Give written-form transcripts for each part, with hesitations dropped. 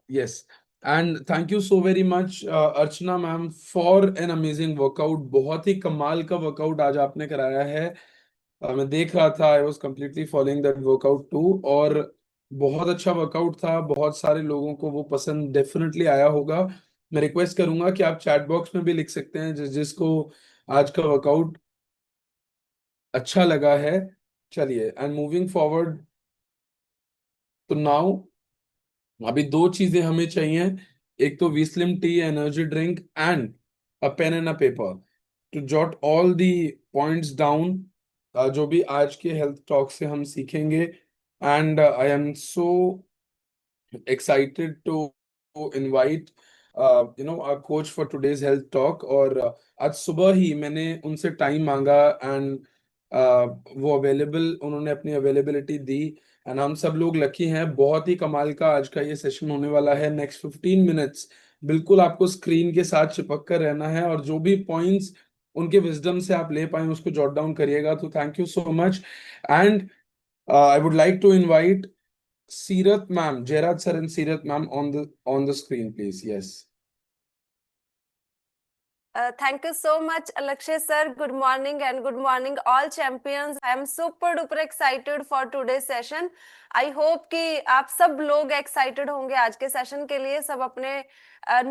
Yes. And thank you so very much, Archana ma'am, for an amazing workout. बहुत ही कमाल का workout आज आपने कराया है. मैं देख रहा था, I was completely following that workout too. और बहुत अच्छा वर्कआउट था. बहुत सारे लोगों को वो पसंद डेफिनेटली आया होगा. मैं रिक्वेस्ट करूंगा कि आप चैट बॉक्स में भी लिख सकते हैं जिसको आज का वर्कआउट अच्छा लगा है. चलिए, एंड मूविंग फॉरवर्ड. तो नाउ अभी दो चीजें हमें चाहिए. एक तो वीस्लिम tea energy drink and a pen and a paper to jot all the points down, जो भी आज के हेल्थ टॉक से हम सीखेंगे. And I am so excited to invite our coach for today's health talk. और आज सुबह ही मैंने उनसे टाइम मांगा एंड वो अवेलेबल, उन्होंने अपनी अवेलेबिलिटी दी. एंड हम सब लोग लकी हैं. बहुत ही कमाल का आज का ये सेशन होने वाला है. नेक्स्ट 15 मिनट्स बिल्कुल आपको स्क्रीन के साथ चिपक कर रहना है, और जो भी पॉइंट्स उनके विजडम से आप ले पाए उसको जॉट डाउन करिएगा. तो thank you so much. And I would like to invite Seerat ma'am, Jairaj sir and Seerat ma'am on the screen, please. Yes. Thank you so much, Alakshay sir. Good morning and good morning all champions. I am super duper excited for today's session. I hope कि आप सब लोग excited होंगे आज के session के लिए. सब अपने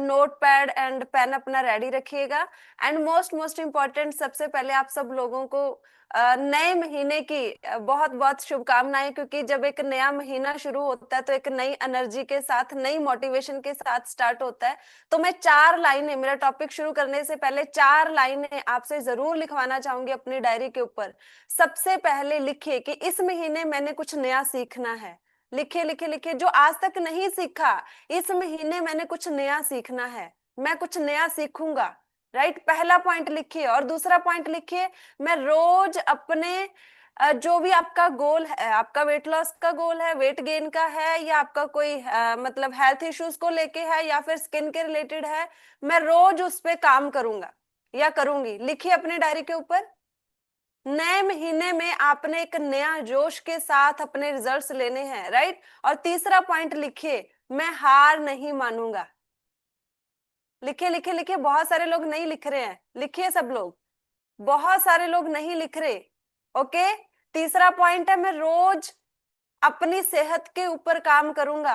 नोट पैड एंड पेन अपना रेडी रखिएगा. एंड मोस्ट इम्पोर्टेंट, सबसे पहले आप सब लोगों को नए महीने की बहुत बहुत शुभकामनाएं, क्योंकि जब एक नया महीना शुरू होता है तो एक नई एनर्जी के साथ, नई मोटिवेशन के साथ स्टार्ट होता है. तो मैं 4 लाइनें, मेरा टॉपिक शुरू करने से पहले 4 लाइनें आपसे जरूर लिखवाना चाहूंगी अपनी डायरी के ऊपर. सबसे पहले लिखिए कि इस महीने मैंने कुछ नया सीखना है. लिखिए लिखिए लिखिए, जो आज तक नहीं सीखा, इस महीने मैंने कुछ नया सीखना है, मैं कुछ नया सीखूंगा. राइट, पहला पॉइंट लिखिए. और दूसरा पॉइंट लिखिए, मैं रोज अपने जो भी आपका गोल है, आपका वेट लॉस का गोल है, वेट गेन का है, या आपका कोई मतलब हेल्थ इश्यूज को लेके है, या फिर स्किन के रिलेटेड है, मैं रोज उस पे काम करूंगा या करूंगी. लिखिए अपने डायरी के ऊपर. नए महीने में आपने एक नया जोश के साथ अपने रिजल्ट्स लेने हैं. राइट. और तीसरा पॉइंट लिखिए, मैं हार नहीं मानूंगा. लिखिए लिखिए लिखिए. बहुत सारे लोग नहीं लिख रहे हैं. लिखिए सब लोग. बहुत सारे लोग नहीं लिख रहे. ओके. तीसरा पॉइंट है, मैं रोज अपनी सेहत के ऊपर काम करूंगा.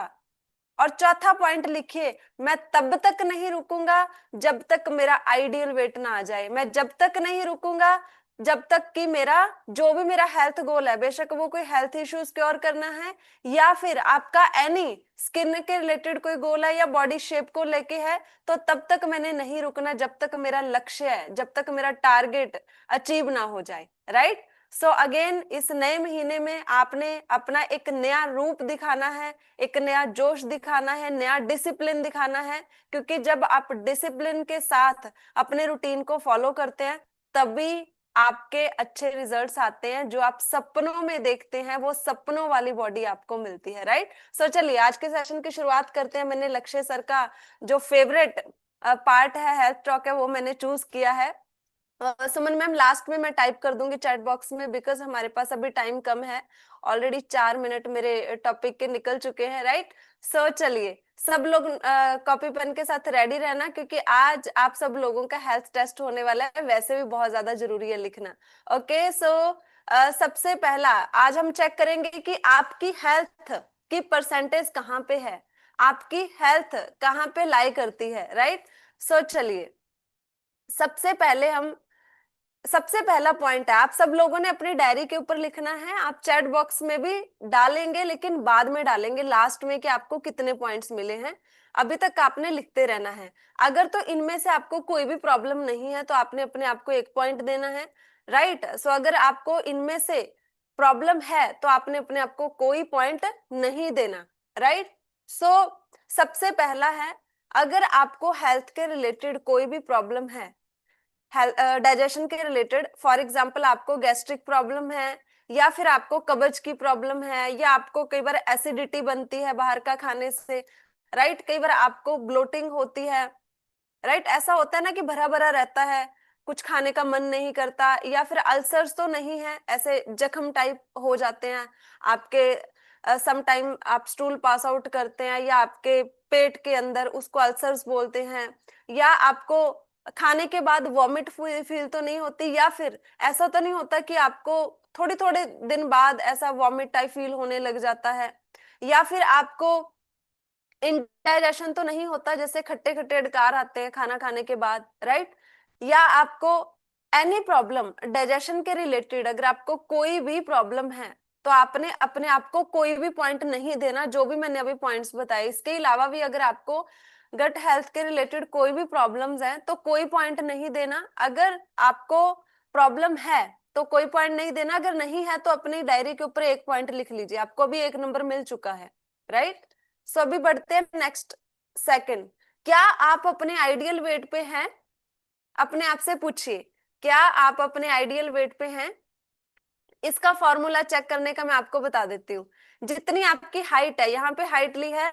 और चौथा पॉइंट लिखिए, मैं तब तक नहीं रुकूंगा जब तक मेरा आइडियल वेट ना आ जाए. मैं जब तक नहीं रुकूंगा जब तक कि मेरा जो भी मेरा हेल्थ गोल है, बेशक वो कोई हेल्थ इश्यूज क्योर करना है, या फिर आपका एनी स्किन के रिलेटेड कोई गोल है, या बॉडी शेप को लेके है, तो तब तक मैंने नहीं रुकना जब तक मेरा लक्ष्य है, जब तक मेरा टारगेट अचीव ना हो जाए. राइट. सो अगेन, इस नए महीने में आपने अपना एक नया रूप दिखाना है, एक नया जोश दिखाना है, नया डिसिप्लिन दिखाना है. क्योंकि जब आप डिसिप्लिन के साथ अपने रूटीन को फॉलो करते हैं, तभी आपके अच्छे रिजल्ट्स आते हैं. जो आप सपनों में देखते हैं, वो सपनों वाली बॉडी आपको मिलती है. राइट. सो चलिए आज के सेशन की शुरुआत करते हैं. मैंने लक्ष्य सर का जो फेवरेट पार्ट है, हेल्थ टॉक है, वो मैंने चूज किया है. सुमन मैम, लास्ट में मैं टाइप कर दूंगी चैट बॉक्स में, बिकॉज हमारे पास अभी टाइम कम है. ऑलरेडी 4 मिनट मेरे टॉपिक के निकल चुके हैं. राइट. सो चलिए सब लोग कॉपी पेन के साथ रेडी रहना, क्योंकि आज आप सब लोगों का हेल्थ टेस्ट होने वाला है. वैसे भी बहुत ज्यादा जरूरी है लिखना. ओके. सो सबसे पहला आज हम चेक करेंगे कि आपकी हेल्थ की परसेंटेज कहाँ पे है, आपकी हेल्थ कहाँ पे लाई करती है. राइट. सो चलिए सबसे पहला पॉइंट है, आप सब लोगों ने अपनी डायरी के ऊपर लिखना है. आप चैट बॉक्स में भी डालेंगे, लेकिन बाद में डालेंगे लास्ट में कि आपको कितने पॉइंट्स मिले हैं. अभी तक आपने लिखते रहना है. अगर तो इनमें से आपको कोई भी प्रॉब्लम नहीं है तो आपने अपने आप को 1 पॉइंट देना है. राइट. सो अगर आपको इनमें से प्रॉब्लम है तो आपने अपने आप को कोई पॉइंट नहीं देना. राइट. सो सबसे पहला है, अगर आपको हेल्थ के रिलेटेड कोई भी प्रॉब्लम है, डाइजेशन के रिलेटेड, फॉर एग्जाम्पल आपको गैस्ट्रिक प्रॉब्लम है, या फिर आपको कब्ज की प्रॉब्लम है, या आपको कई बार एसिडिटी बनती है बाहर का खाने से. राइट. कई बार आपको ब्लोटिंग होती है. राइट. ऐसा होता है ना कि भरा भरा रहता है, कुछ खाने का मन नहीं करता, या फिर अल्सर्स तो नहीं है, ऐसे जख्म टाइप हो जाते हैं आपके सम टाइम आप स्टूल पास आउट करते हैं, या आपके पेट के अंदर, उसको अल्सर्स बोलते हैं, या आपको खाने के बाद वॉमिट फील तो नहीं होती, या फिर ऐसा तो नहीं होता कि आपको थोड़े थोड़े दिन बाद ऐसा वॉमिट टाइप फील होने लग जाता है, या फिर आपको इंडाइजेशन तो नहीं होता, जैसे खट्टे खट्टे डकार आते हैं खाना खाने के बाद, राइट? या आपको एनी प्रॉब्लम डाइजेशन के रिलेटेड, अगर आपको कोई भी प्रॉब्लम है तो आपने अपने आप को कोई भी पॉइंट नहीं देना, जो भी मैंने अभी पॉइंट्स बताए। इसके अलावा भी अगर आपको गट हेल्थ के रिलेटेड कोई भी प्रॉब्लम्स हैं तो कोई पॉइंट नहीं देना। अगर आपको प्रॉब्लम है तो कोई पॉइंट नहीं देना, अगर नहीं है तो अपनी डायरी के ऊपर एक पॉइंट लिख लीजिए, आपको भी 1 नंबर मिल चुका है, राइट? सो अभी बढ़ते हैं नेक्स्ट सेकंड। क्या आप अपने आइडियल वेट पे हैं? अपने आप से पूछिए, क्या आप अपने आइडियल वेट पे हैं? इसका फॉर्मूला चेक करने का मैं आपको बता देती हूँ। जितनी आपकी हाइट है, यहाँ पे हाइट ली है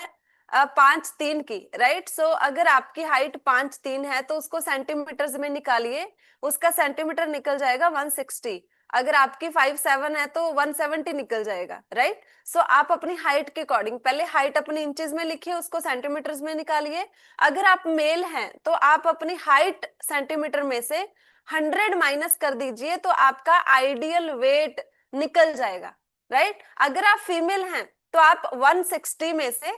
5'3" की, राइट? सो अगर आपकी हाइट 5'3" है तो उसको सेंटीमीटर्स में निकालिए, उसका सेंटीमीटर निकल जाएगा 160। अगर आपकी 5'7" है तो 170 निकल जाएगा, राइट? सो आप अपनी हाइट के अकॉर्डिंग पहले हाइट अपनी इंचेस में लिखिए, उसको सेंटीमीटर्स में निकालिए। अगर आप मेल हैं तो आप अपनी हाइट सेंटीमीटर में से 100 माइनस कर दीजिए, तो आपका आइडियल वेट निकल जाएगा, राइट? अगर आप फीमेल हैं तो आप 160 में से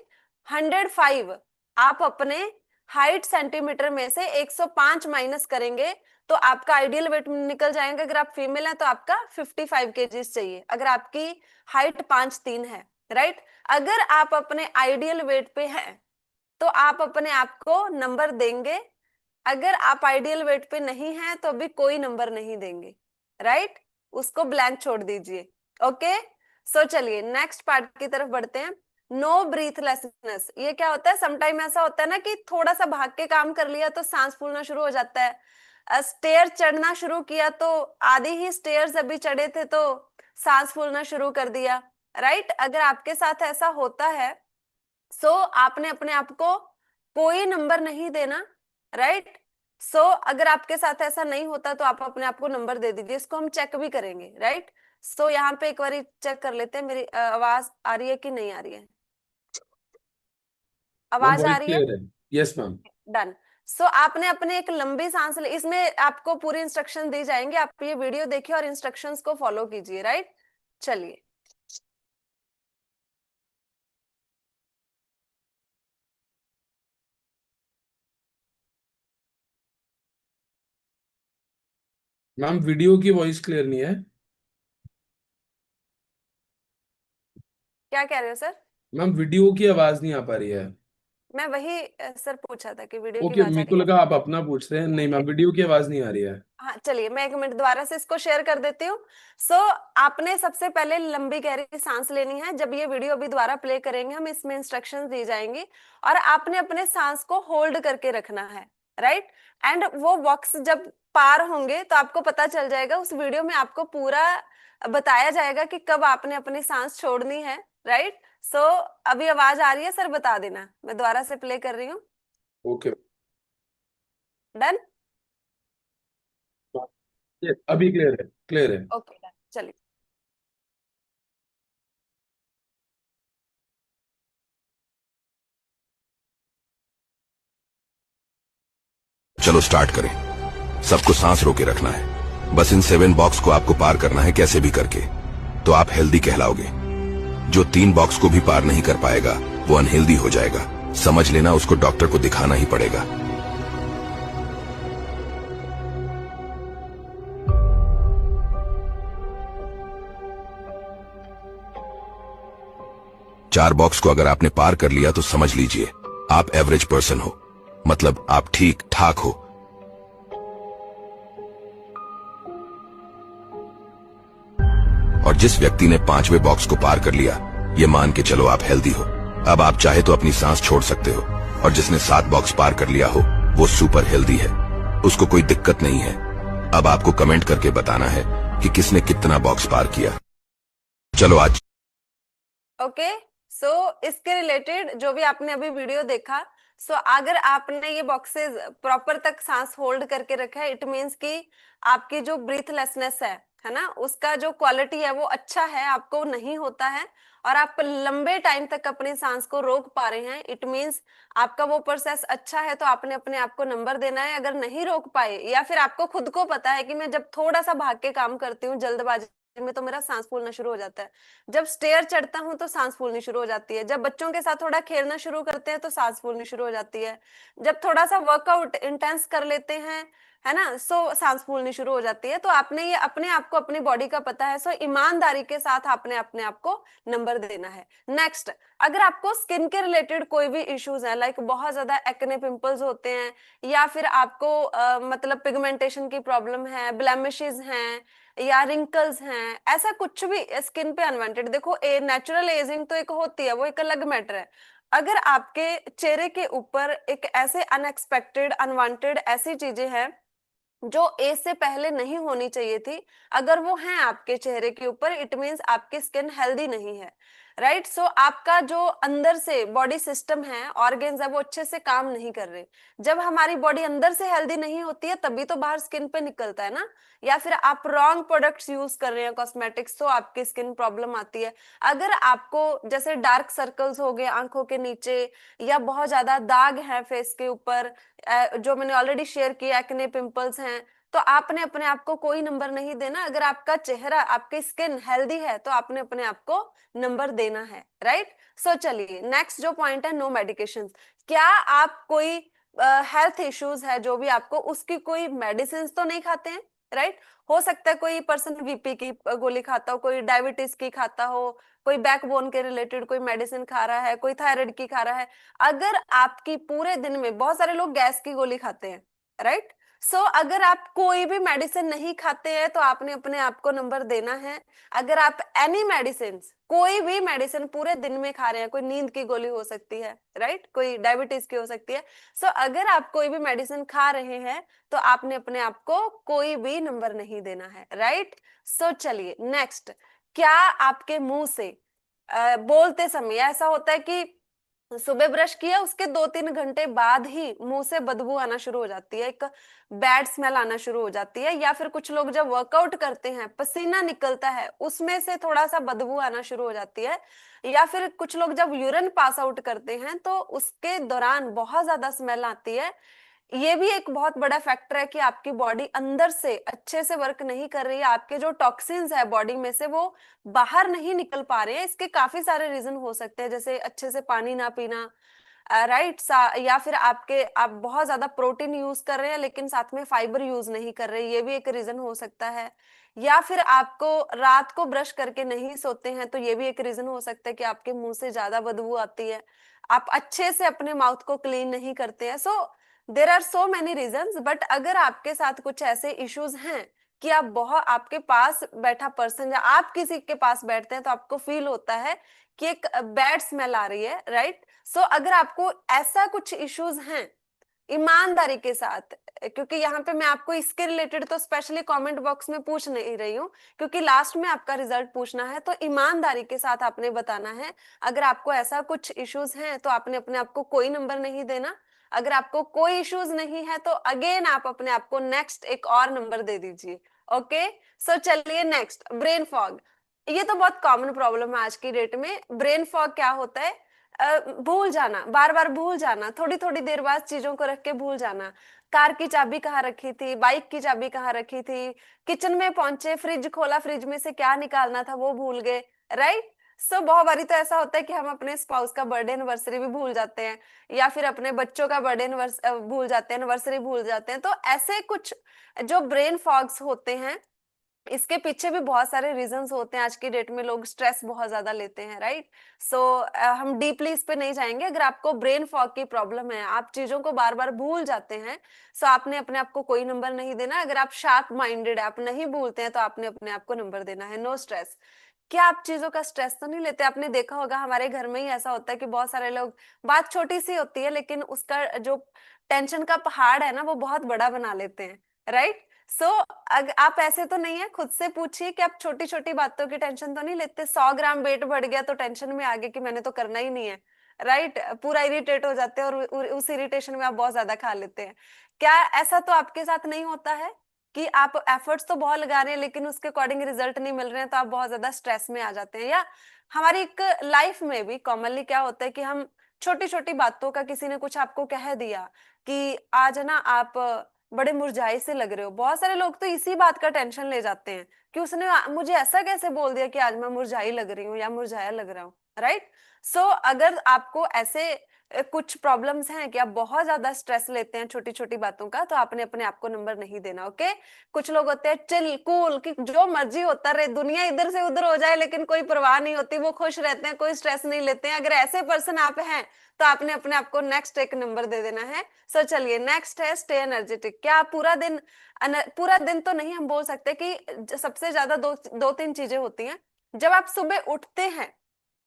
105 आप अपने हाइट सेंटीमीटर में से 105 माइनस करेंगे तो आपका आइडियल वेट निकल जाएगा। अगर आप फीमेल हैं तो आपका 55 केजीज चाहिए, अगर आपकी हाइट 5'3" है, राइट? अगर आप अपने आइडियल वेट पे हैं तो आप अपने आप को नंबर देंगे। अगर आप आइडियल वेट पे नहीं है तो अभी कोई नंबर नहीं देंगे, राइट? उसको ब्लैंक छोड़ दीजिए। ओके, सो चलिए नेक्स्ट पार्ट की तरफ बढ़ते हैं। नो ब्रीथलेसनेस, ये क्या होता है? समटाइम ऐसा होता है ना कि थोड़ा सा भाग के काम कर लिया तो सांस फूलना शुरू हो जाता है। स्टेयर चढ़ना शुरू किया तो आधी ही स्टेयर्स अभी चढ़े थे तो सांस फूलना शुरू कर दिया, राइट? अगर आपके साथ ऐसा होता है सो आपने अपने आप को कोई नंबर नहीं देना, राइट? सो अगर आपके साथ ऐसा नहीं होता तो आप अपने आप को नंबर दे दीजिए, इसको हम चेक भी करेंगे, राइट? सो यहाँ पे एक बार चेक कर लेते हैं, मेरी आवाज आ रही है कि नहीं आ रही है? मैम आवाज आ वॉइस रही है? क्लियर है। Yes ma'am. डन। सो आपने अपने एक लंबी सांस ले, इसमें आपको पूरी इंस्ट्रक्शन दी जाएंगे, आप ये वीडियो देखिए और इंस्ट्रक्शंस को फॉलो कीजिए, राइट? चलिए, मैम वीडियो की वॉइस क्लियर नहीं है। क्या कह रहे हो सर? मैम वीडियो की आवाज नहीं आ पा रही है। मैं वही सर पूछा था कि वीडियो की ओके, आवाज आ मेरे को रही है। लगा आप अपना पूछ रहे हैं। नहीं मैम, वीडियो की आवाज नहीं आ रही है। हाँ चलिए, मैं 1 मिनट दोबारा से इसको शेयर कर देती हूँ। सो आपने सबसे पहले लंबी गहरी सांस लेनी है। जब ये वीडियो अभी दोबारा प्ले करेंगे हम, इसमें इंस्ट्रक्शंस दी जाएंगी और आपने अपने सांस को होल्ड करके रखना है, राइट? एंड वो बॉक्स जब पार होंगे तो आपको पता चल जाएगा, उस वीडियो में आपको पूरा बताया जाएगा कि कब आपने अपनी सांस छोड़नी है, राइट? सो अभी आवाज आ रही है सर? बता देना, मैं दोबारा से प्ले कर रही हूँ। ओके। डन? अभी क्लियर है, क्लियर है। ओके डन, चलिए। चलो स्टार्ट करें। सबको सांस रोके रखना है। बस इन 7 बॉक्स को आपको पार करना है कैसे भी करके, तो आप हेल्दी कहलाओगे। जो 3 बॉक्स को भी पार नहीं कर पाएगा वो अनहेल्दी हो जाएगा। समझ लेना, उसको डॉक्टर को दिखाना ही पड़ेगा। चार बॉक्स को अगर आपने पार कर लिया तो समझ लीजिए आप एवरेज पर्सन हो, मतलब आप ठीक ठाक हो। और जिस व्यक्ति ने 5वें बॉक्स को पार कर लिया, ये मान के चलो आप हेल्दी हो। अब आप चाहे तो अपनी सांस छोड़ सकते हो। और जिसने 7 बॉक्स पार कर लिया हो वो सुपर हेल्दी है, उसको कोई दिक्कत नहीं है। अब आपको कमेंट करके बताना है कि किसने कितना बॉक्स पार किया। चलो आज ओके, सो इसके रिलेटेड जो भी आपने अभी वीडियो देखा, सो अगर आपने ये बॉक्सेस प्रॉपर तक सांस होल्ड करके रखा है, इट मीन्स कि आपकी जो ब्रीथलेसनेस है है ना, उसका जो क्वालिटी है वो अच्छा है, आपको नहीं होता है और आप लंबे टाइम तक अपनी सांस को रोक पा रहे हैं, इट मींस आपका वो प्रोसेस अच्छा है, तो आपने अपने आप को नंबर देना है। अगर नहीं रोक पाए या फिर आपको खुद को पता है कि मैं जब थोड़ा सा भाग के काम करती हूँ जल्दबाजी में तो मेरा सांस फूलना शुरू हो जाता है, जब स्टेयर चढ़ता हूं तो सांस फूलनी शुरू हो जाती है, जब बच्चों के साथ थोड़ा खेलना शुरू करते हैं तो सांस फूलनी शुरू हो जाती है, जब थोड़ा सा वर्कआउट इंटेंस कर लेते हैं, है ना, सो सांस फूलनी शुरू हो जाती है। तो आपने ये अपने आप को अपनी बॉडी का पता है, सो ईमानदारी के साथ आपने अपने आप को नंबर देना है। नेक्स्ट, अगर आपको स्किन के रिलेटेड कोई भी इश्यूज है, लाइक बहुत ज्यादा एक्ने पिंपल्स होते हैं या फिर आपको मतलब पिगमेंटेशन की प्रॉब्लम है, ब्लेमिशेस हैं या रिंकल्स हैं, ऐसा कुछ भी स्किन पे अनवांटेड, देखो नेचुरल एजिंग तो एक होती है, वो एक अलग मैटर है। अगर आपके चेहरे के ऊपर एक ऐसे अनएक्सपेक्टेड अनवांटेड ऐसी चीजें हैं जो एज से पहले नहीं होनी चाहिए थी, अगर वो हैं आपके चेहरे के ऊपर, इट मींस आपकी स्किन हेल्दी नहीं है, राइट। सो आपका जो अंदर से बॉडी सिस्टम है, ऑर्गेन्स है, वो अच्छे से काम नहीं कर रहे। जब हमारी बॉडी अंदर से हेल्दी नहीं होती है तभी तो बाहर स्किन पे निकलता है ना, या फिर आप रॉन्ग प्रोडक्ट्स यूज कर रहे हैं कॉस्मेटिक्स, तो आपकी स्किन प्रॉब्लम आती है। अगर आपको जैसे डार्क सर्कल्स हो गए आंखों के नीचे या बहुत ज्यादा दाग है फेस के ऊपर, जो मैंने ऑलरेडी शेयर किया, एक्ने पिंपल्स हैं, तो आपने अपने आप को कोई नंबर नहीं देना। अगर आपका चेहरा, आपकी स्किन हेल्दी है तो आपने अपने आप को नंबर देना है, राइट। सो चलिए नेक्स्ट जो पॉइंट है, नो मेडिकेशन। क्या आप कोई हेल्थ इश्यूज है जो भी आपको, उसकी कोई मेडिसिन तो नहीं खाते हैं, राइट। हो सकता है कोई पर्सन वीपी की गोली खाता हो, कोई डायबिटीज की खाता हो, कोई बैकबोन के रिलेटेड कोई मेडिसिन खा रहा है, कोई थायराइड की खा रहा है। अगर आपकी पूरे दिन में, बहुत सारे लोग गैस की गोली खाते हैं, राइट। सो अगर आप कोई भी मेडिसिन नहीं खाते हैं तो आपने अपने आप को नंबर देना है। अगर आप एनी मेडिसिन, कोई भी मेडिसिन पूरे दिन में खा रहे हैं, कोई नींद की गोली हो सकती है, राइट, कोई डायबिटीज की हो सकती है, सो अगर आप कोई भी मेडिसिन खा रहे हैं तो आपने अपने आप को कोई भी नंबर नहीं देना है, राइट। सो चलिए नेक्स्ट, क्या आपके मुंह से बोलते समय ऐसा होता है कि सुबह ब्रश किया उसके 2-3 घंटे बाद ही मुंह से बदबू आना शुरू हो जाती है, एक बैड स्मेल आना शुरू हो जाती है, या फिर कुछ लोग जब वर्कआउट करते हैं पसीना निकलता है उसमें से थोड़ा सा बदबू आना शुरू हो जाती है, या फिर कुछ लोग जब यूरिन पास आउट करते हैं तो उसके दौरान बहुत ज्यादा स्मेल आती है। ये भी एक बहुत बड़ा फैक्टर है कि आपकी बॉडी अंदर से अच्छे से वर्क नहीं कर रही है, आपके जो टॉक्सिन्स है बॉडी में से वो बाहर नहीं निकल पा रहे हैं। इसके काफी सारे रीजन हो सकते हैं, जैसे अच्छे से पानी ना पीना, राइट, या फिर आप बहुत ज्यादा प्रोटीन यूज कर रहे हैं लेकिन साथ में फाइबर यूज नहीं कर रहे, ये भी एक रीजन हो सकता है। या फिर आपको रात को ब्रश करके नहीं सोते हैं तो ये भी एक रीजन हो सकता है कि आपके मुंह से ज्यादा बदबू आती है, आप अच्छे से अपने माउथ को क्लीन नहीं करते हैं। So there are so many reasons, but अगर आपके साथ कुछ ऐसे इश्यूज हैं कि आप बहुत, आपके पास बैठा पर्सन या आप किसी के पास बैठते हैं तो आपको फील होता है कि एक बैड स्मेल आ रही है, राइट। सो अगर आपको ऐसा कुछ इश्यूज हैं, ईमानदारी के साथ, क्योंकि यहाँ पे मैं आपको इसके रिलेटेड तो स्पेशली कमेंट बॉक्स में पूछ नहीं रही हूँ, क्योंकि लास्ट में आपका रिजल्ट पूछना है, तो ईमानदारी के साथ आपने बताना है। अगर आपको ऐसा कुछ इश्यूज हैं तो आपने अपने आप को कोई नंबर नहीं देना। अगर आपको कोई इश्यूज नहीं है तो अगेन आप अपने आप को नेक्स्ट एक और नंबर दे दीजिए, ओके। सो चलिए नेक्स्ट, ब्रेन फॉग। ये तो बहुत कॉमन प्रॉब्लम है आज की डेट में। ब्रेन फॉग क्या होता है? भूल जाना, बार बार भूल जाना, थोड़ी थोड़ी देर बाद चीजों को रख के भूल जाना। कार की चाबी कहाँ रखी थी, बाइक की चाबी कहाँ रखी थी, किचन में पहुंचे, फ्रिज खोला, फ्रिज में से क्या निकालना था वो भूल गए, राइट। सो बहुत बारी तो ऐसा होता है कि हम अपने स्पाउस का बर्थडे एनिवर्सरी भी भूल जाते हैं, या फिर अपने बच्चों का बर्थडे भूल जाते हैं, एनिवर्सरी भूल जाते हैं। तो ऐसे कुछ जो ब्रेन फॉग्स होते हैं, इसके पीछे भी बहुत सारे रीजंस होते हैं। आज की डेट में लोग स्ट्रेस बहुत ज्यादा लेते हैं, राइट। सो हम डीपली इस पे नहीं जाएंगे। अगर आपको ब्रेन फॉग की प्रॉब्लम है, आप चीजों को बार बार भूल जाते हैं, सो आपने अपने आप को कोई नंबर नहीं देना। अगर आप शार्प माइंडेड है, आप नहीं भूलते हैं, तो आपने अपने आप को नंबर देना है। No stress. क्या आप चीजों का स्ट्रेस तो नहीं लेते? आपने देखा होगा हमारे घर में ही ऐसा होता है कि बहुत सारे लोग, बात छोटी सी होती है लेकिन उसका जो टेंशन का पहाड़ है ना वो बहुत बड़ा बना लेते हैं, राइट। सो आप ऐसे तो नहीं है, खुद से पूछिए कि आप छोटी छोटी बातों की टेंशन तो नहीं लेते। 100 ग्राम वेट बढ़ गया तो टेंशन में आ गए कि मैंने तो करना ही नहीं है, राइट। पूरा इरिटेट हो जाते हैं और उस इरिटेशन में आप बहुत ज्यादा खा लेते हैं। क्या ऐसा तो आपके साथ नहीं होता है? कि आप एफर्ट्स तो बहुत लगा रहे हैं लेकिन उसके अकॉर्डिंग रिजल्ट नहीं मिल रहे हैं, तो आप बहुत ज्यादा स्ट्रेस में आ जाते हैं। या हमारी एक लाइफ में भी कॉमनली क्या होता है कि हम छोटी छोटी बातों का, किसी ने कुछ आपको कह दिया कि आज है ना आप बड़े मुरझाए से लग रहे हो, बहुत सारे लोग तो इसी बात का टेंशन ले जाते हैं कि उसने मुझे ऐसा कैसे बोल दिया कि आज मैं मुरझाई लग रही हूँ या मुरझाया लग रहा हूँ, राइट। सो अगर आपको ऐसे कुछ प्रॉब्लम्स हैं कि आप बहुत ज्यादा स्ट्रेस लेते हैं छोटी छोटी बातों का, तो आपने अपने आप को नंबर नहीं देना, ओके। कुछ लोग होते हैं चिल कूल कि जो मर्जी होता रहे, दुनिया इधर से उधर हो जाए लेकिन कोई परवाह नहीं होती, वो खुश रहते हैं, कोई स्ट्रेस नहीं लेते हैं। अगर ऐसे पर्सन आप हैं तो आपने अपने आप को नेक्स्ट एक नंबर दे देना है। सो चलिए नेक्स्ट है स्टे एनर्जेटिक। क्या आप पूरा दिन तो नहीं हम बोल सकते कि सबसे ज्यादा दो तीन चीजें होती हैं। जब आप सुबह उठते हैं,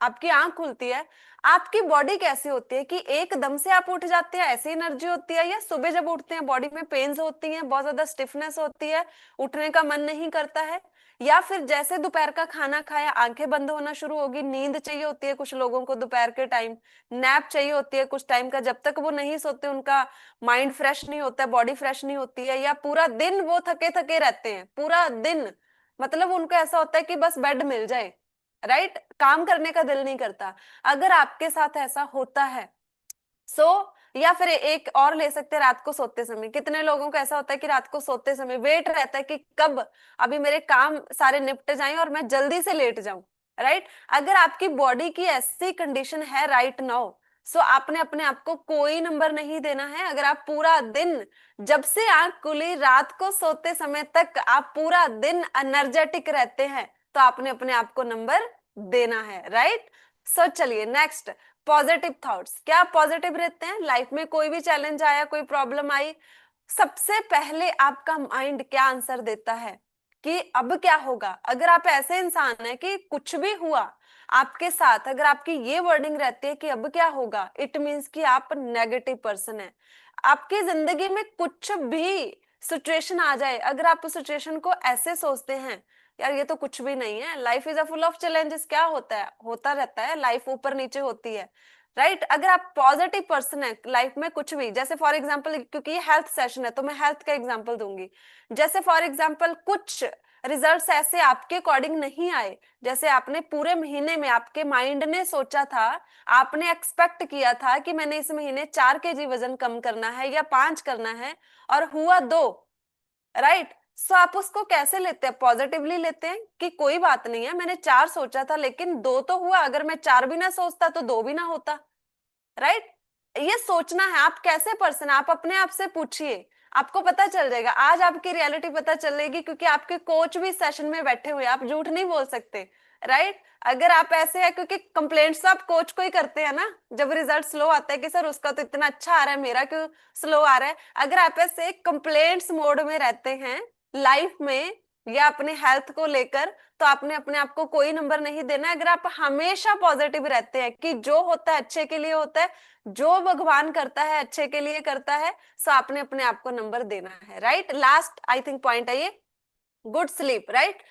आपकी आंख खुलती है, आपकी बॉडी कैसी होती है कि एकदम से आप उठ जाते हैं, ऐसी एनर्जी होती है, या सुबह जब उठते हैं बॉडी में पेन्स होती हैं, बहुत ज्यादा स्टिफनेस होती है, उठने का मन नहीं करता है, या फिर जैसे दोपहर का खाना खाया आंखें बंद होना शुरू होगी, नींद चाहिए होती है कुछ लोगों को दोपहर के टाइम, नैप चाहिए होती है कुछ टाइम का, जब तक वो नहीं सोते उनका माइंड फ्रेश नहीं होता है, बॉडी फ्रेश नहीं होती है, या पूरा दिन वो थके थके रहते हैं, पूरा दिन मतलब उनको ऐसा होता है कि बस बेड मिल जाए, राइट, काम करने का दिल नहीं करता। अगर आपके साथ ऐसा होता है या फिर एक और ले सकते हैं, रात को सोते समय कितने लोगों को ऐसा होता है कि रात को सोते समय वेट रहता है कि कब अभी मेरे काम सारे निपट जाएं और मैं जल्दी से लेट जाऊं, राइट। अगर आपकी बॉडी की ऐसी कंडीशन है राइट नाउ, आपने अपने आप को कोई नंबर नहीं देना है। अगर आप पूरा दिन, जब से आंख खुली रात को सोते समय तक आप पूरा दिन एनर्जेटिक रहते हैं, तो आपने अपने आप को नंबर देना है, राइट। चलिए नेक्स्ट, पॉजिटिव थॉट्स। क्या आप पॉजिटिव रहते हैं? लाइफ में कोई भी चैलेंज आया, कोई प्रॉब्लम आई, सबसे पहले आपका माइंड क्या आंसर देता है कि अब क्या होगा। अगर आप ऐसे इंसान हैं कि कुछ भी हुआ आपके साथ, अगर आपकी ये वर्डिंग रहती है कि अब क्या होगा, इट मीन्स कि आप नेगेटिव पर्सन है। आपकी जिंदगी में कुछ भी सिचुएशन आ जाए, अगर आप उस सिचुएशन को ऐसे सोचते हैं यार ये तो कुछ भी नहीं है, life is a full of challenges, क्या होता है, होता रहता है, लाइफ ऊपर नीचे होती है, राइट। अगर आप पॉजिटिव पर्सन है, लाइफ में कुछ भी, जैसे फॉर एग्जांपल, क्योंकि ये हेल्थ सेशन है तो मैं हेल्थ का एग्जांपल दूंगी, जैसे फॉर एग्जांपल कुछ रिजल्ट्स ऐसे आपके अकॉर्डिंग नहीं आए, जैसे आपने पूरे महीने में आपके माइंड ने सोचा था, आपने एक्सपेक्ट किया था कि मैंने इस महीने 4 kg वजन कम करना है या 5 करना है, और हुआ 2, राइट। आप उसको कैसे लेते हैं? पॉजिटिवली लेते हैं कि कोई बात नहीं है, मैंने 4 सोचा था लेकिन 2 तो हुआ, अगर मैं 4 भी ना सोचता तो 2 भी ना होता, राइट। ये सोचना है। आप कैसे पर्सन, आप अपने आप से पूछिए, आपको पता चल जाएगा, आज आपकी रियलिटी पता चलेगी, क्योंकि आपके कोच भी सेशन में बैठे हुए, आप झूठ नहीं बोल सकते, राइट। अगर आप ऐसे हैं, क्योंकि कंप्लेंट्स आप कोच को ही करते हैं ना, जब रिजल्ट स्लो आता है कि सर उसका तो इतना अच्छा आ रहा है, मेरा क्यों स्लो आ रहा है। अगर आप ऐसे कंप्लेंट्स मोड में रहते हैं लाइफ में या अपने हेल्थ को लेकर, तो आपने अपने आप को कोई नंबर नहीं देना। अगर आप हमेशा पॉजिटिव रहते हैं कि जो होता है अच्छे के लिए होता है, जो भगवान करता है अच्छे के लिए करता है, आपने अपने आप को नंबर देना है, right. Last I think point है ये, गुड स्लीप, राइट।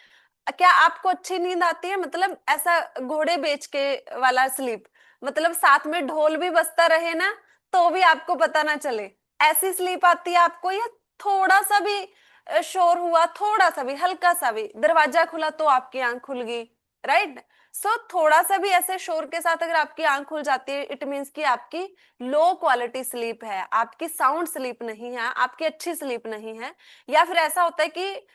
क्या आपको अच्छी नींद आती है? मतलब ऐसा घोड़े बेच के वाला स्लीप, मतलब साथ में ढोल भी बजता रहे ना तो भी आपको पता ना चले, ऐसी स्लीप आती है आपको? या थोड़ा सा भी शोर हुआ, थोड़ा सा भी, हल्का सा भी दरवाजा खुला तो आपकी आंख खुल गई, राइट। थोड़ा सा भी ऐसे शोर के साथ अगर आपकी आंख खुल जाती है, इट मीन्स कि आपकी लो क्वालिटी स्लीप है, आपकी साउंड स्लीप नहीं है, आपकी अच्छी स्लीप नहीं है। या फिर ऐसा होता है कि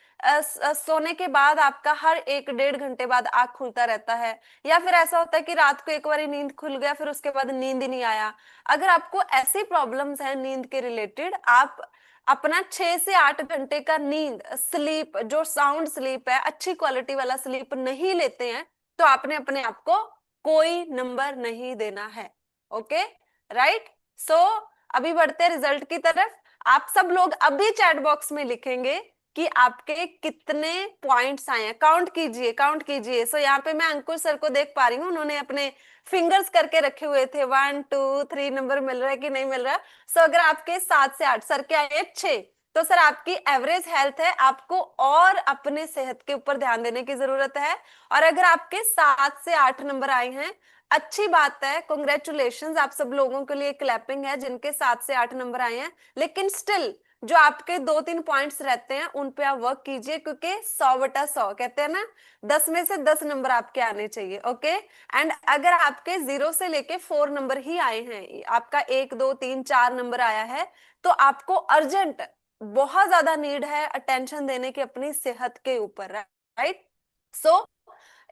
सोने के बाद आपका हर 1-1.5 घंटे बाद आंख खुलता रहता है, या फिर ऐसा होता है कि रात को एक बार नींद खुल गया फिर उसके बाद नींद ही नहीं आया। अगर आपको ऐसी प्रॉब्लम्स हैं नींद के रिलेटेड, आप अपना 6 से 8 घंटे का नींद स्लीप, जो साउंड स्लीप है, अच्छी क्वालिटी वाला स्लीप नहीं लेते हैं, तो आपने अपने आप को कोई नंबर नहीं देना है, ओके, राइट। अभी बढ़ते हैं रिजल्ट की तरफ। आप सब लोग अभी चैट बॉक्स में लिखेंगे कि आपके कितने पॉइंट्स आए हैं, काउंट कीजिए, काउंट कीजिए। यहाँ पे मैं अंकुर सर को देख पा रही हूँ, उन्होंने अपने फिंगर्स करके रखे हुए थे, 1 2 3 नंबर मिल रहा है कि नहीं मिल रहा। अगर आपके 7 से 8, सर के आए 6, तो सर आपकी एवरेज हेल्थ है, आपको और अपने सेहत के ऊपर ध्यान देने की जरूरत है। और अगर आपके 7 से 8 नंबर आए हैं, अच्छी बात है, कांग्रेचुलेशंस, आप सब लोगों के लिए क्लैपिंग है जिनके 7 से 8 नंबर आए हैं। लेकिन स्टिल जो आपके 2-3 पॉइंट्स रहते हैं उन पे आप वर्क कीजिए, क्योंकि 100/100 कहते हैं ना, 10 में से 10 नंबर आपके आने चाहिए। ओके, एंड अगर आपके 0 से लेके 4 नंबर ही आए हैं, आपका 1 2 3 4 नंबर आया है, तो आपको अर्जेंट, बहुत ज्यादा नीड है अटेंशन देने की अपनी सेहत के ऊपर, राइट? सो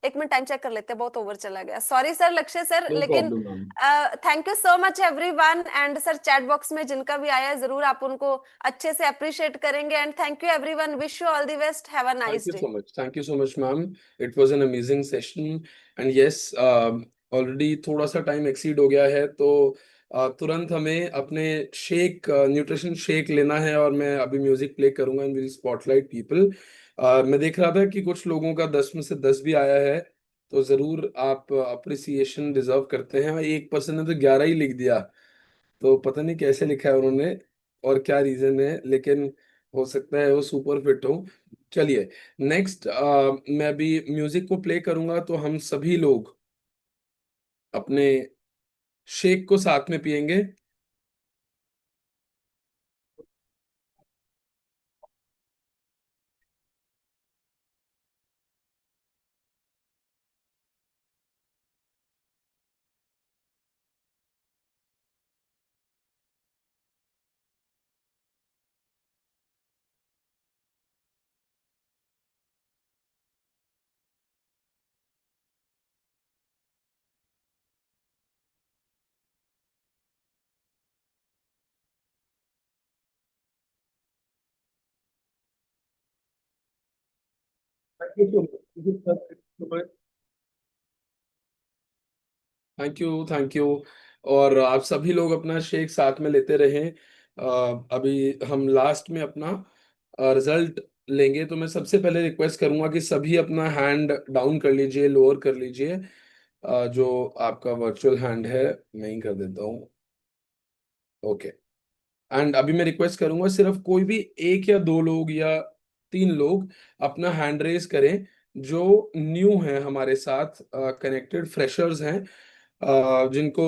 एक मिनट टाइम चेक कर लेते हैं, बहुत ओवर चला गया, सॉरी सर लक्ष्य सर, नो लेकिन problem ma'am. Thank you so much everyone. And sir chat box में जिनका भी आया है जरूर आप उनको अच्छे से अप्रिशिएट करेंगे। And thank you everyone, wish you all the best, have a Thank nice you day. so much. Thank you so much, ma'am. It was an amazing session. And yes, already थोड़ा सा time exceed हो गया है, तो तुरंत हमें अपने shake, nutrition shake लेना है, और मैं अभी म्यूजिक प्ले करूंगा एंड विल स्पॉटलाइट पीपल। मैं देख रहा था कि कुछ लोगों का 10 में से 10 भी आया है, तो जरूर आप अप्रिसिएशन डिजर्व करते हैं। एक पर्सन ने तो 11 ही लिख दिया, तो पता नहीं कैसे लिखा है उन्होंने और क्या रीजन है, लेकिन हो सकता है वो सुपर फिट हो। चलिए, नेक्स्ट मैं अभी म्यूजिक को प्ले करूंगा, तो हम सभी लोग अपने शेक को साथ में पिएंगे। Thank you, thank you. और आप सभी लोग अपना शेक साथ में लेते रहें। अभी हम लास्ट में अपना रिजल्ट लेंगे, तो मैं सबसे पहले रिक्वेस्ट करूंगा कि सभी अपना हैंड डाउन कर लीजिए, लोअर कर लीजिए। जो आपका वर्चुअल हैंड है, मैं ही कर देता हूँ। ओके। एंड अभी मैं रिक्वेस्ट करूंगा, सिर्फ कोई भी एक या दो लोग या तीन लोग अपना हैंड रेस करें, जो न्यू हैं हमारे साथ कनेक्टेड, फ्रेशर्स हैं, जिनको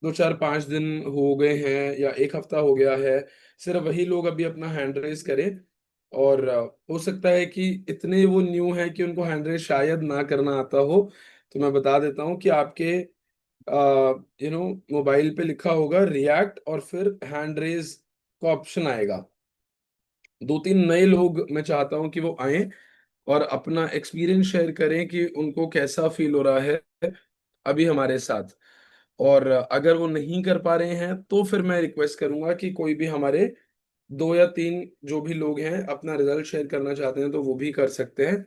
2 4 5 दिन हो गए हैं या एक हफ्ता हो गया है। सिर्फ वही लोग अभी अपना हैंड रेस करें। और हो सकता है कि इतने वो न्यू हैं कि उनको हैंड रेस शायद ना करना आता हो, तो मैं बता देता हूँ कि आपके मोबाइल पे लिखा होगा रिएक्ट, और फिर हैंड रेज का ऑप्शन आएगा। 2 3 नए लोग मैं चाहता हूं कि वो आए और अपना एक्सपीरियंस शेयर करें कि उनको कैसा फील हो रहा है अभी हमारे साथ। और अगर वो नहीं कर पा रहे हैं, तो फिर मैं रिक्वेस्ट करूंगा कि कोई भी हमारे 2 या 3 जो भी लोग हैं अपना रिजल्ट शेयर करना चाहते हैं, तो वो भी कर सकते हैं।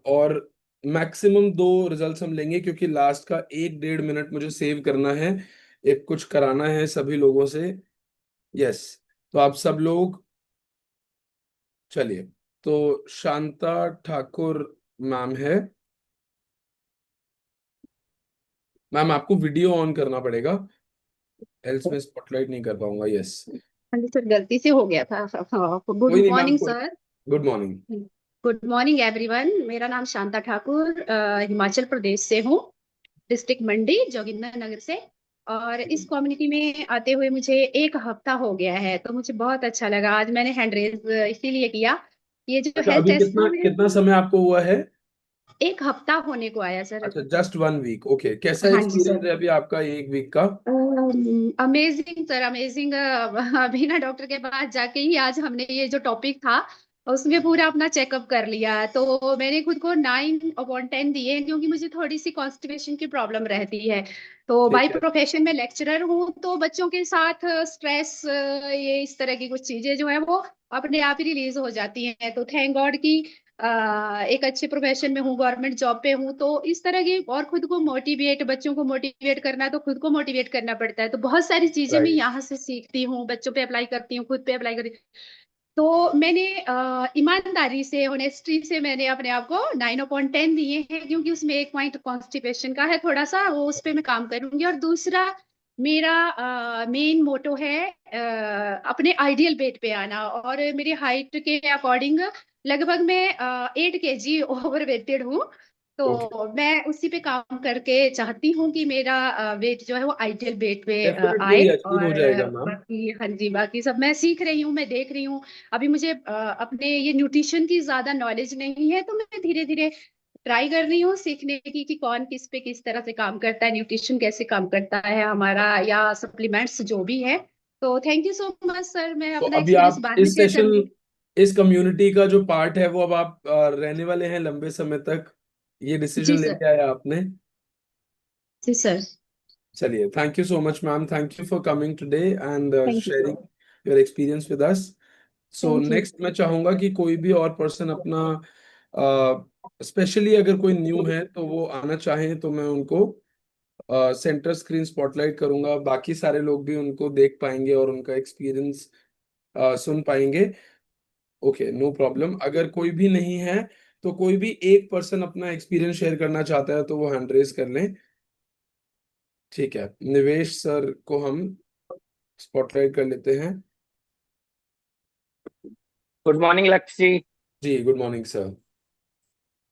और मैक्सिमम 2 रिजल्ट्स हम लेंगे, क्योंकि लास्ट का 1 1.5 मिनट मुझे सेव करना है, एक कुछ कराना है सभी लोगों से। यस, तो आप सब लोग, चलिए। तो शांता ठाकुर मैम है। मैम, आपको वीडियो ऑन करना पड़ेगा, एल्स मैं स्पॉटलाइट नहीं कर पाऊंगा। यस। हाँ जी सर, गलती से हो गया था। हाँ, गुड कोई नहीं मैम, मॉर्निंग कोई। Sir. Good morning. Good morning everyone. मेरा नाम शांता ठाकुर, हिमाचल प्रदेश से हूँ, डिस्ट्रिक्ट मंडी, जोगिंदर नगर से। और इस कम्युनिटी में आते हुए मुझे एक हफ्ता हो गया है, तो मुझे बहुत अच्छा लगा। आज मैंने हैंड रेज इसीलिए किया, ये जो अच्छा, हेल्थ अभी टेस्ट कितना में कितना समय आपको हुआ है? एक हफ्ता होने को आया सर। अच्छा, जस्ट 1 वीक। ओके, कैसा हाँ जी एक्सपीरियंस सर। है अभी आपका 1 वीक का? Amazing sir, amazing. अभी ना डॉक्टर के पास जाके ही आज हमने ये जो टॉपिक था उसमें पूरा अपना चेकअप कर लिया, तो मैंने खुद को 9/10 दिए, क्योंकि मुझे थोड़ी सी कॉन्स्टिपेशन की प्रॉब्लम रहती है। तो बाय ठीक है। प्रोफेशन में लेक्चरर हूँ, तो बच्चों के साथ स्ट्रेस, ये इस तरह की कुछ चीजें जो है वो अपने आप ही रिलीज हो जाती हैं। तो थैंक गॉड कि एक अच्छे प्रोफेशन में हूँ, गवर्नमेंट जॉब पे हूँ। तो इस तरह की, और खुद को मोटिवेट, बच्चों को मोटिवेट करना, तो खुद को मोटिवेट करना पड़ता है। तो बहुत सारी चीजें मैं राइट। यहाँ से सीखती हूँ, बच्चों पे अप्लाई करती हूँ, खुद पे अप्लाई करती हूँ। तो मैंने ईमानदारी से, ऑनेस्टी से मैंने अपने आप को 9/10 दिए हैं, क्योंकि उसमें एक पॉइंट कॉन्स्टिपेशन का है थोड़ा सा, वो उस पे मैं काम करूंगी। और दूसरा, मेरा मेन मोटो है अपने आइडियल वेट पे आना। और मेरी हाइट के अकॉर्डिंग लगभग मैं 8 kg ओवर वेटेड हूँ। ओके, तो मैं उसी पे काम करके चाहती हूँ कि मेरा वेट जो है वो आइडियल वेट पे डेफिनेटली आए। अचीव हो और जाएगा मैम। बाकी हाँ जी, बाकी सब मैं सीख रही हूँ, मैं देख रही हूँ। अभी मुझे अपने ये न्यूट्रिशन की ज्यादा नॉलेज नहीं है, तो मैं धीरे धीरे ट्राई कर रही हूँ सीखने की कि कौन किस पे किस तरह से काम करता है, न्यूट्रिशन कैसे काम करता है हमारा, या सप्लीमेंट्स जो भी है। तो thank you so much sir, मैं तो अपना अभी एक्सपीरियंस आप बाद में इस शेयर सेशन, करूंगी। इस कम्युनिटी का जो पार्ट है वो अब आप रहने वाले हैं लंबे समय तक, ये डिसीजन जी ले सर। लिया है आपने? जी सर। चलिए, thank you so much ma'am, thank you for coming today and thank you sharing sir. Your experience with us. So thank you. Next मैं चाहूंगा कि कोई भी और पर्सन अपना, स्पेशली अगर कोई न्यू है तो वो आना चाहें तो मैं उनको सेंटर स्क्रीन स्पॉटलाइट करूंगा, बाकी सारे लोग भी उनको देख पाएंगे और उनका एक्सपीरियंस सुन पाएंगे। Okay, no problem. अगर कोई भी नहीं है तो कोई भी एक पर्सन अपना एक्सपीरियंस शेयर करना चाहता है तो वो हैंड रेज कर लें। ठीक है, निवेश सर को हम स्पॉटलाइट कर लेते हैं। गुड मॉर्निंग लक्ष्य जी। जी, गुड मॉर्निंग सर।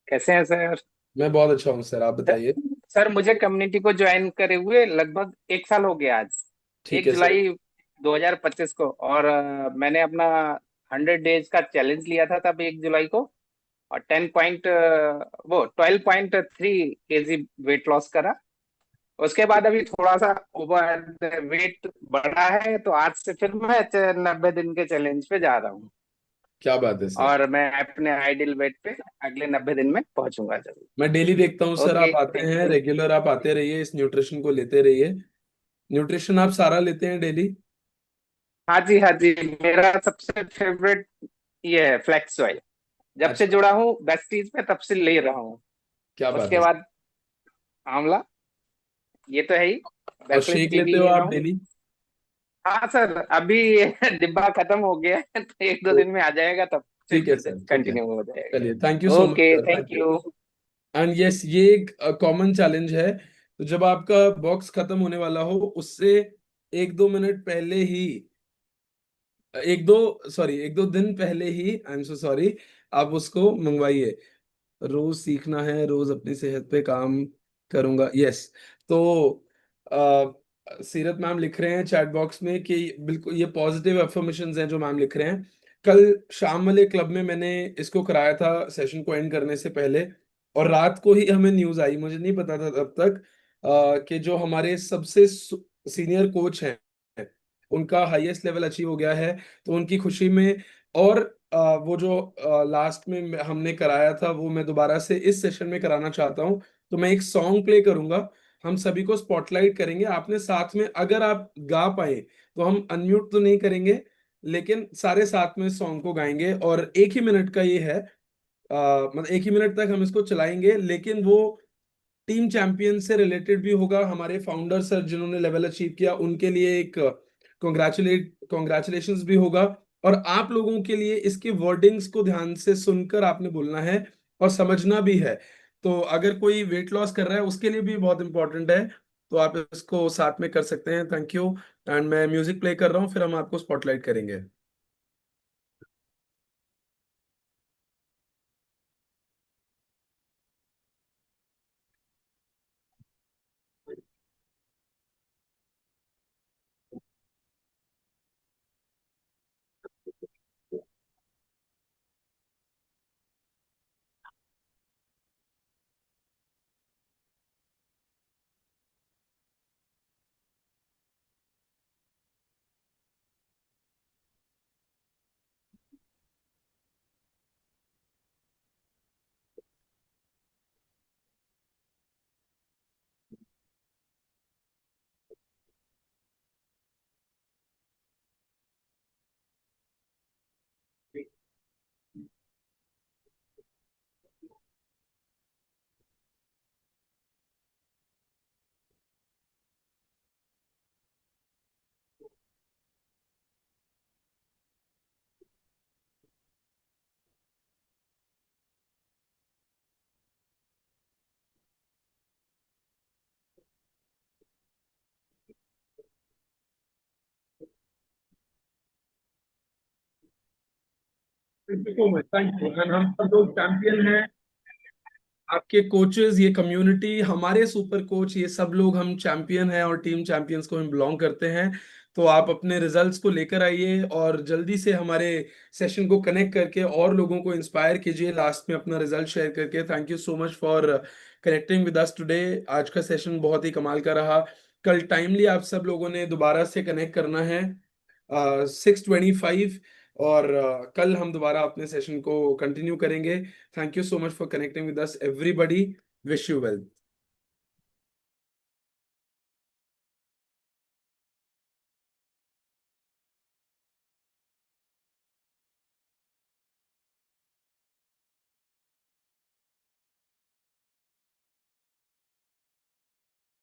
कैसे हैं सर? मैं बहुत अच्छा हूँ सर, आप बताइए। सर मुझे कम्युनिटी को ज्वाइन करे हुए लगभग 1 साल हो गया आज, ठीक एक है सर। जुलाई 2025 को। और मैंने अपना 100 डेज का चैलेंज लिया था तब 1 जुलाई को, और 12.3 केजी वेट लॉस करा। उसके बाद अभी थोड़ा सा ओवर वेट बढ़ा है, तो आज से फिर मैं 90 दिन के चैलेंज पे जा रहा हूँ। क्या बात है सर। और मैं अपने आइडियल वेट पे अगले 90 दिन में पहुंचूंगा जरूर। मैं डेली देखता हूँ सर, ओके, आप आते थैंक हैं यू। रेगुलर, आप आते रहिए, इस न्यूट्रिशन को लेते रहिए। न्यूट्रिशन आप सारा लेते हैं डेली? हाँ जी, हाँ जी। मेरा सबसे फेवरेट ये है फ्लैक्स ऑयल। जब से अच्छा, जुड़ा हूँ वेस्टीज में तब से ले रहा हूँ। क्या बात उसके है सर। बाद आंवला, ये तो है ही। और वैसलीन शेक टी भी लेते हो ले रहा आप हूँ। डेली? हाँ सर, अभी डिब्बा खत्म हो गया है, तो 1-2 दिन में आ जाएगा, तब ठीक है फिर सर, ठीक है। कंटिन्यू हो चलिए, थैंक यू जाएगा। So much okay, sir, thank thank you. You. And yes, ये एक कॉमन चैलेंज है। तो जब आपका बॉक्स खत्म होने वाला हो उससे 1-2 मिनट पहले ही, एक दो सॉरी, 1-2 दिन पहले ही, आई एम सो सॉरी, आप उसको मंगवाइए। रोज सीखना है, रोज अपनी सेहत पे काम करूंगा, यस। तो सीरत मैम लिख रहे हैं चैट बॉक्स में कि बिल्कुल ये पॉजिटिव अफर्मेशंस हैं जो मैम लिख रहे हैं। कल शाम वाले क्लब में मैंने इसको कराया था सेशन को एंड करने से पहले, और रात को ही हमें न्यूज आई, मुझे नहीं पता था तब तक, कि जो हमारे सबसे सीनियर कोच हैं उनका हाईएस्ट लेवल अचीव हो गया है। तो उनकी खुशी में, और वो जो लास्ट में हमने कराया था वो मैं दोबारा से इस सेशन में कराना चाहता हूँ। तो मैं एक सॉन्ग प्ले करूंगा, हम सभी को स्पॉटलाइट करेंगे, आपने साथ में अगर आप गा पाए तो हम अनम्यूट तो नहीं करेंगे, लेकिन सारे साथ में सॉन्ग को गाएंगे। और 1 ही मिनट का ये है, मतलब 1 ही मिनट तक हम इसको चलाएंगे, लेकिन वो टीम चैंपियन से रिलेटेड भी होगा। हमारे फाउंडर सर जिन्होंने लेवल अचीव किया उनके लिए एक कॉन्ग्रेचुलेशंस भी होगा। और आप लोगों के लिए इसके वर्डिंग्स को ध्यान से सुनकर आपने बोलना है और समझना भी है। तो अगर कोई वेट लॉस कर रहा है उसके लिए भी बहुत इंपॉर्टेंट है। तो आप इसको साथ में कर सकते हैं। Thank you. एंड मैं म्यूजिक प्ले कर रहा हूँ, फिर हम आपको स्पॉटलाइट करेंगे। Thank you so much, thank you. And हम सब लोग चैंपियन हैं। आपके कोचेस, ये कम्युनिटी, हमारे सुपर कोच, ये सब लोग हम चैंपियन हैं और टीम चैंपियंस को हम बिलोंग करते हैं। तो आप अपने रिजल्ट्स को लेकर आइए और जल्दी से हमारे सेशन को कनेक्ट करके और लोगों को इंस्पायर कीजिए लास्ट में अपना रिजल्ट शेयर करके। Thank you so much for connecting with us today. आज का सेशन बहुत ही कमाल का रहा। कल टाइमली आप सब लोगों ने दोबारा से कनेक्ट करना है 6:25, और कल हम दोबारा अपने सेशन को कंटिन्यू करेंगे। Thank you so much for connecting with us everybody. Wish you well.